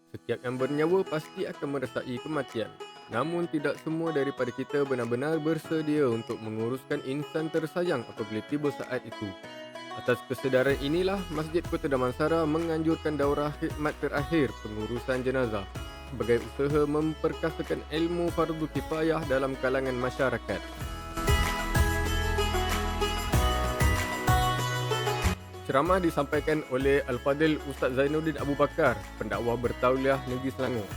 Setiap yang bernyawa pasti akan merasai kematian. Namun tidak semua daripada kita benar-benar bersedia untuk menguruskan insan tersayang apabila tiba saat itu. Atas kesedaran inilah Masjid Kota Damansara menganjurkan daurah khidmat terakhir pengurusan jenazah sebagai usaha memperkasakan ilmu fardu kifayah dalam kalangan masyarakat. Ceramah disampaikan oleh Al-Fadil Ustaz Zainuddin Abu Bakar, pendakwah bertauliah Negeri Selangor.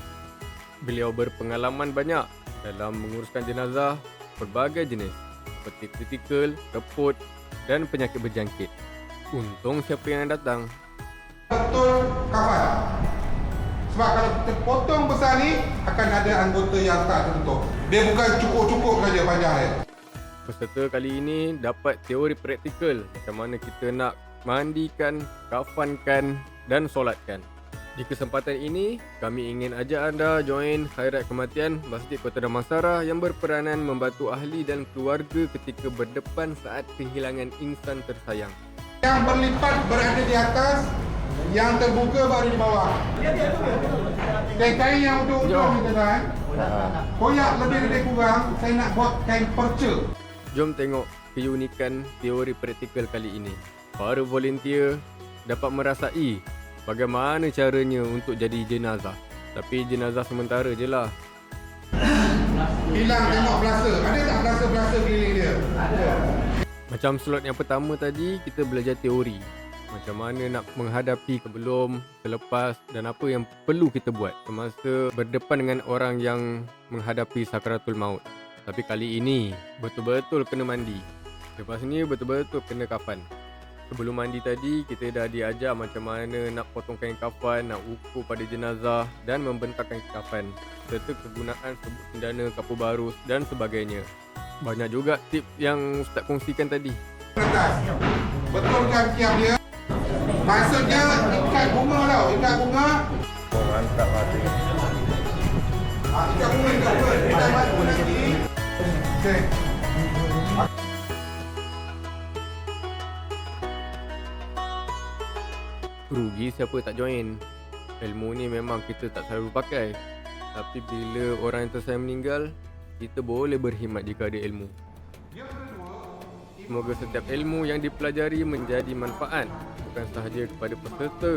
Beliau berpengalaman banyak dalam menguruskan jenazah berbagai jenis seperti kritikal, reput dan penyakit berjangkit. Untung siapa yang datang. Betul kafan. Sebab kalau kita potong besar ni akan ada anggota yang tak tertutup. Dia bukan cukup-cukup saja panjang dia. Peserta kali ini dapat teori praktikal macam mana kita nak mandikan, kafankan dan solatkan. Di kesempatan ini, kami ingin ajak anda join khairat kematian Masjid Kota Damansara yang berperanan membantu ahli dan keluarga ketika berdepan saat kehilangan insan tersayang. Yang berlipat berada di atas, yang terbuka baru di bawah. Kain-kain yang utuh-utuh ni tuan, koyak lebih kurang, saya nak buat kain perca. Jom tengok keunikan teori praktikal kali ini. Para volunteer dapat merasai bagaimana caranya untuk jadi jenazah. Tapi jenazah sementara je lah. Hilang tengok belasa. Ada tak belasa-belasa keliling dia? Ada. Macam slot yang pertama tadi, kita belajar teori. Macam mana nak menghadapi sebelum, selepas dan apa yang perlu kita buat semasa berdepan dengan orang yang menghadapi sakaratul maut. Tapi kali ini, betul-betul kena mandi. Lepas ni, betul-betul kena kafan. Sebelum mandi tadi, kita dah diajar macam mana nak potong kain kafan, nak ukur pada jenazah dan membentangkan kafan, serta kegunaan sebut cendana, kapur barus dan sebagainya. Banyak juga tips yang Ustaz kongsikan tadi. Kertas. Betulkan kiam dia. Maksudnya ikat bunga tau, ikat bunga. Mantap mati. Ikat bunga. Kita mati nanti. Okey. Rugi siapa tak join. Ilmu ni memang kita tak selalu pakai. Tapi bila orang yang tersayang meninggal, kita boleh berkhidmat jika ada ilmu. Semoga setiap ilmu yang dipelajari menjadi manfaat bukan sahaja kepada peserta,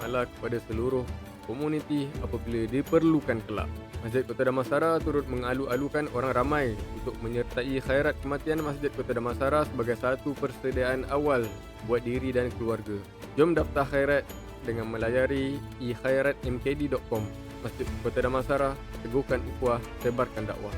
malah kepada seluruh komuniti apabila diperlukan kelak. Masjid Kota Damansara turut mengalu-alukan orang ramai untuk menyertai khairat kematian Masjid Kota Damansara sebagai satu persediaan awal buat diri dan keluarga. Jom daftar khairat dengan melayari ekhairatmkd.com. Masjid Kota Damansara, teguhkan ukhuwah, sebarkan dakwah.